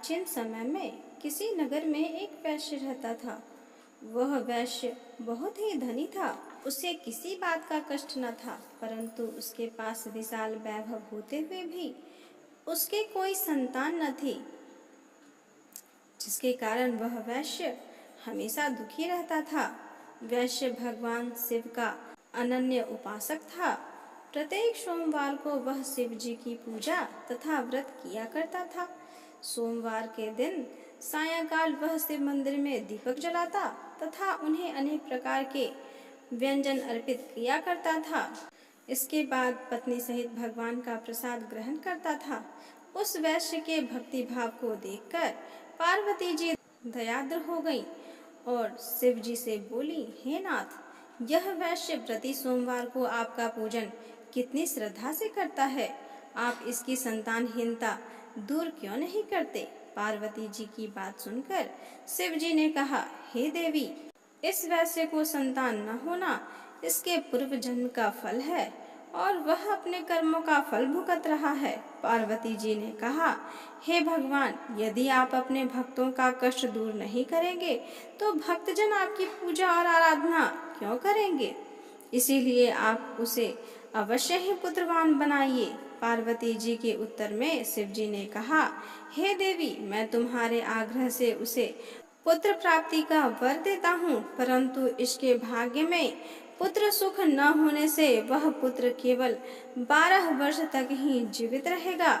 प्राचीन समय में किसी नगर में एक वैश्य रहता था। वह वैश्य बहुत ही धनी था। उसे किसी बात का कष्ट न था, परंतु उसके पास विशाल वैभव होते हुए भी उसके कोई संतान न थी, जिसके कारण वह वैश्य हमेशा दुखी रहता था। वैश्य भगवान शिव का अनन्य उपासक था। प्रत्येक सोमवार को वह शिव जी की पूजा तथा व्रत किया करता था। सोमवार के दिन सायंकाल वह शिव मंदिर में दीपक जलाता तथा उन्हें अनेक प्रकार के व्यंजन अर्पित किया करता था। इसके बाद पत्नी सहित भगवान का प्रसाद ग्रहण करता था। उस वैश्य के भक्ति भाव को देखकर पार्वती जी दयाद्र हो गईं और शिव जी से बोली, हे नाथ, यह वैश्य प्रति सोमवार को आपका पूजन कितनी श्रद्धा से करता है। आप इसकी संतानहीनता दूर क्यों नहीं करते। पार्वती जी की बात सुनकर शिव जी ने कहा, हे देवी, इस वैश्य को संतान न होना इसके पूर्व जन्म का फल है और वह अपने कर्मों का फल भुगत रहा है। पार्वती जी ने कहा, हे भगवान, यदि आप अपने भक्तों का कष्ट दूर नहीं करेंगे तो भक्तजन आपकी पूजा और आराधना क्यों करेंगे। इसीलिए आप उसे अवश्य ही पुत्रवान बनाइए। पार्वती जी के उत्तर में शिव जी ने कहा, हे देवी, मैं तुम्हारे आग्रह से उसे पुत्र प्राप्ति का वर देता हूँ, परंतु इसके भाग्य में पुत्र सुख न होने से वह पुत्र केवल 12 वर्ष तक ही जीवित रहेगा।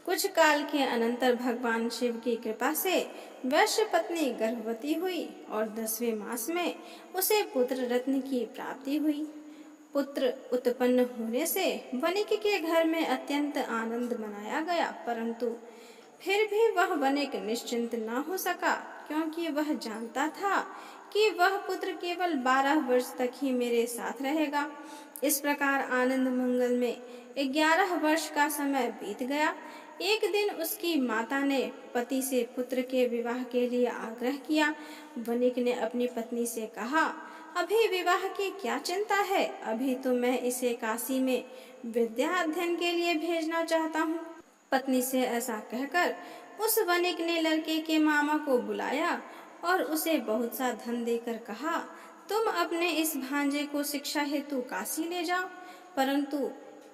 कुछ काल के अनंतर भगवान शिव की कृपा से वैश्य पत्नी गर्भवती हुई और 10वें मास में उसे पुत्र रत्न की प्राप्ति हुई। पुत्र उत्पन्न होने से वणिक के घर में अत्यंत आनंद मनाया गया, परंतु फिर भी वह वणिक निश्चिंत न हो सका, क्योंकि वह जानता था कि वह पुत्र केवल 12 वर्ष तक ही मेरे साथ रहेगा। इस प्रकार आनंद मंगल में 11 वर्ष का समय बीत गया। एक दिन उसकी माता ने पति से पुत्र के विवाह के लिए आग्रह किया। वणिक ने अपनी पत्नी से कहा, अभी विवाह की क्या चिंता है, अभी तो मैं इसे काशी में विद्या अध्ययन के लिए भेजना चाहता हूँ। पत्नी से ऐसा कहकर उस वणिक ने लड़के के मामा को बुलाया और उसे बहुत सा धन देकर कहा, तुम अपने इस भांजे को शिक्षा हेतु काशी ले जाओ, परंतु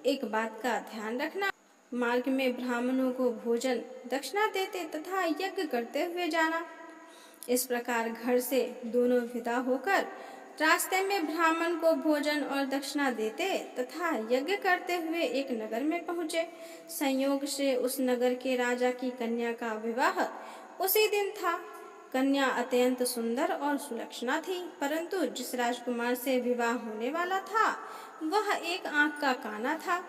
एक बात का ध्यान रखना, मार्ग में ब्राह्मणों को भोजन दक्षिणा देते तथा यज्ञ करते हुए जाना। इस प्रकार घर से दोनों विदा होकर रास्ते में ब्राह्मण को भोजन और दक्षिणा देते तथा यज्ञ करते हुए एक नगर में पहुँचे। संयोग से उस नगर के राजा की कन्या का विवाह उसी दिन था। कन्या अत्यंत सुंदर और सुलक्षणा थी, परंतु जिस राजकुमार से विवाह होने वाला था वह एक आंख का काना था।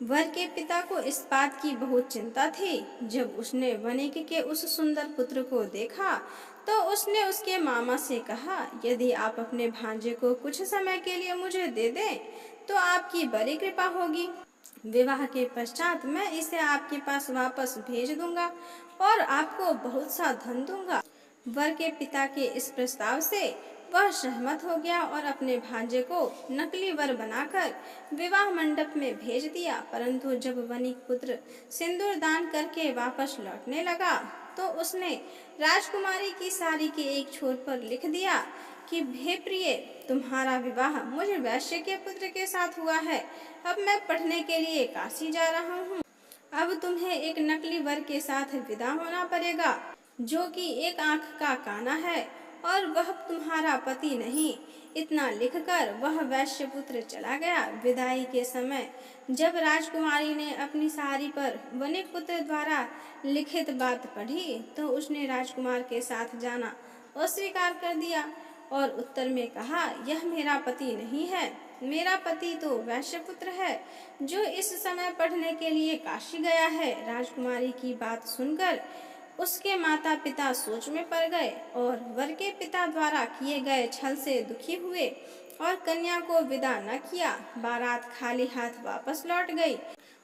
वर के पिता को इस बात की बहुत चिंता थी। जब उसने वणिक के उस सुंदर पुत्र को देखा तो उसने उसके मामा से कहा, यदि आप अपने भांजे को कुछ समय के लिए मुझे दे दें तो आपकी बड़ी कृपा होगी। विवाह के पश्चात मैं इसे आपके पास वापस भेज दूंगा और आपको बहुत सा धन दूंगा। वर के पिता के इस प्रस्ताव से वह सहमत हो गया और अपने भांजे को नकली वर बनाकर विवाह मंडप में भेज दिया। परंतु जब वणिक पुत्र सिंदूर दान करके वापस लौटने लगा तो उसने राजकुमारी की साड़ी के एक छोर पर लिख दिया कि हे प्रिय, तुम्हारा विवाह मुझ वैश्य के पुत्र के साथ हुआ है। अब मैं पढ़ने के लिए काशी जा रहा हूँ। अब तुम्हें एक नकली वर के साथ विदा होना पड़ेगा, जो कि एक आंख का काना है और वह तुम्हारा पति नहीं। इतना लिखकर वह वैश्य पुत्र चला गया। विदाई के समय जब राजकुमारी ने अपनी साड़ी पर वणिक पुत्र द्वारा लिखित बात पढ़ी तो उसने राजकुमार के साथ जाना अस्वीकार कर दिया और उत्तर में कहा, यह मेरा पति नहीं है, मेरा पति तो वैश्य पुत्र है जो इस समय पढ़ने के लिए काशी गया है। राजकुमारी की बात सुनकर उसके माता पिता सोच में पड़ गए और वर के पिता द्वारा किए गए छल से दुखी हुए और कन्या को विदा न किया। बारात खाली हाथ वापस लौट गई।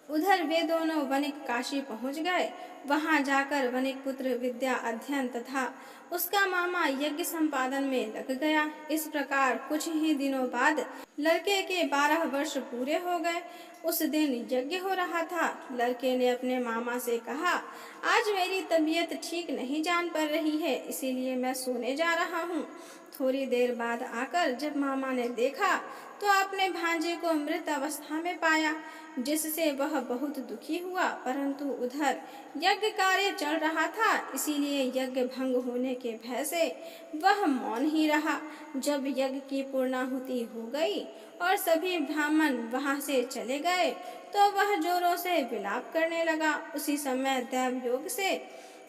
उधर वे दोनों वणिक काशी पहुंच गए। वहां जाकर वणिक पुत्र विद्या अध्ययन तथा उसका मामा यज्ञ संपादन में लग गया। इस प्रकार कुछ ही दिनों बाद लड़के के 12 वर्ष पूरे हो गए। उस दिन यज्ञ हो रहा था। लड़के ने अपने मामा से कहा, आज मेरी तबीयत ठीक नहीं जान पड़ रही है, इसीलिए मैं सोने जा रहा हूँ। थोड़ी देर बाद आकर जब मामा ने देखा तो अपने भांजे को मृत अवस्था में पाया, जिससे वह बहुत दुखी हुआ। परंतु उधर यज्ञ कार्य चल रहा था, इसीलिए यज्ञ भंग होने के भय से वह मौन ही रहा। जब यज्ञ की पूर्णाहुति हो गई और सभी ब्राह्मण वहां से चले गए तो वह जोरों से विलाप करने लगा। उसी समय दैव योग से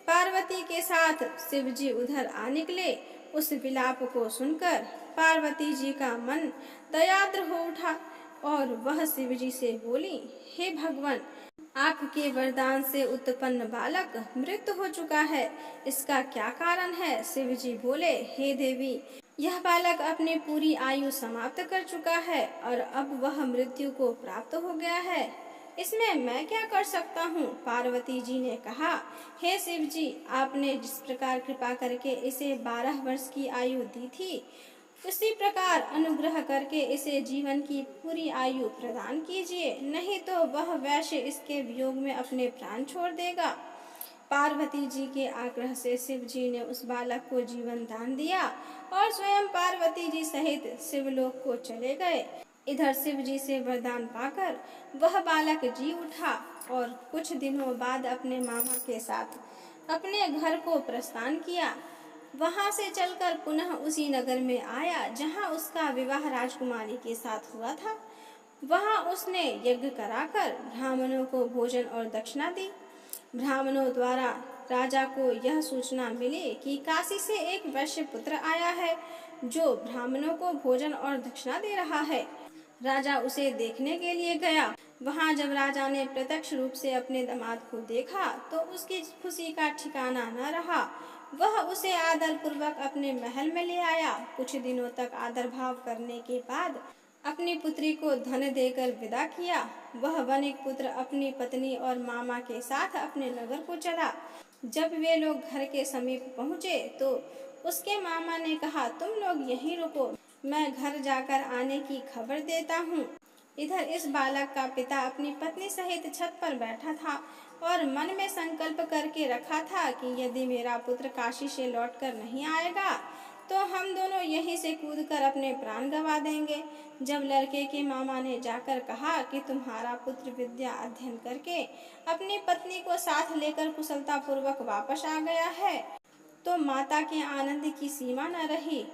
पार्वती के साथ शिव जी उधर आ निकले। उस विलाप को सुनकर पार्वती जी का मन दयाद्र हो उठा और वह शिव जी से बोली, हे भगवान, आपके वरदान से उत्पन्न बालक मृत हो चुका है, इसका क्या कारण है? शिव जी बोले, हे देवी, यह बालक अपनी पूरी आयु समाप्त कर चुका है और अब वह मृत्यु को प्राप्त हो गया है, इसमें मैं क्या कर सकता हूँ? पार्वती जी ने कहा, हे शिव जी, आपने जिस प्रकार कृपा करके इसे 12 वर्ष की आयु दी थी, उसी प्रकार अनुग्रह करके इसे जीवन की पूरी आयु प्रदान कीजिए, नहीं तो वह वैश्य इसके वियोग में अपने प्राण छोड़ देगा। पार्वती जी के आग्रह से शिव जी ने उस बालक को जीवन दान दिया और स्वयं पार्वती जी सहित शिवलोक को चले गए। इधर शिव जी से वरदान पाकर वह बालक जी उठा और कुछ दिनों बाद अपने मामा के साथ अपने घर को प्रस्थान किया। वहां से चलकर पुनः उसी नगर में आया जहां उसका विवाह राजकुमारी के साथ हुआ था। वहां उसने यज्ञ कराकर ब्राह्मणों को भोजन और दक्षिणा दी। ब्राह्मणों द्वारा राजा को यह सूचना मिली कि काशी से एक वैश्य पुत्र आया है जो ब्राह्मणों को भोजन और दक्षिणा दे रहा है। राजा उसे देखने के लिए गया। वहां जब राजा ने प्रत्यक्ष रूप से अपने दामाद को देखा तो उसकी खुशी का ठिकाना न रहा। वह उसे आदर पूर्वक अपने महल में ले आया। कुछ दिनों तक आदर भाव करने के बाद अपनी पुत्री को धन देकर विदा किया। वह वणिक पुत्र अपनी पत्नी और मामा के साथ अपने नगर को चला। जब वे लोग घर के समीप पहुंचे तो उसके मामा ने कहा, तुम लोग यहीं रुको, मैं घर जाकर आने की खबर देता हूँ। इधर इस बालक का पिता अपनी पत्नी सहित छत पर बैठा था और मन में संकल्प करके रखा था कि यदि मेरा पुत्र काशी से लौटकर नहीं आएगा तो हम दोनों यहीं से कूदकर अपने प्राण गंवा देंगे। जब लड़के के मामा ने जाकर कहा कि तुम्हारा पुत्र विद्या अध्ययन करके अपनी पत्नी को साथ लेकर कुशलता पूर्वक वापस आ गया है, तो माता के आनंद की सीमा न रही।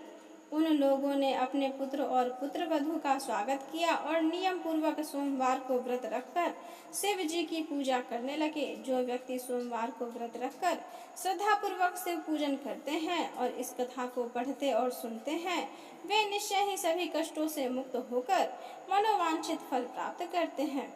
उन लोगों ने अपने पुत्र और पुत्र वधू का स्वागत किया और नियम पूर्वक सोमवार को व्रत रखकर शिव जी की पूजा करने लगे। जो व्यक्ति सोमवार को व्रत रखकर श्रद्धा पूर्वक शिव पूजन करते हैं और इस कथा को पढ़ते और सुनते हैं, वे निश्चय ही सभी कष्टों से मुक्त होकर मनोवांछित फल प्राप्त करते हैं।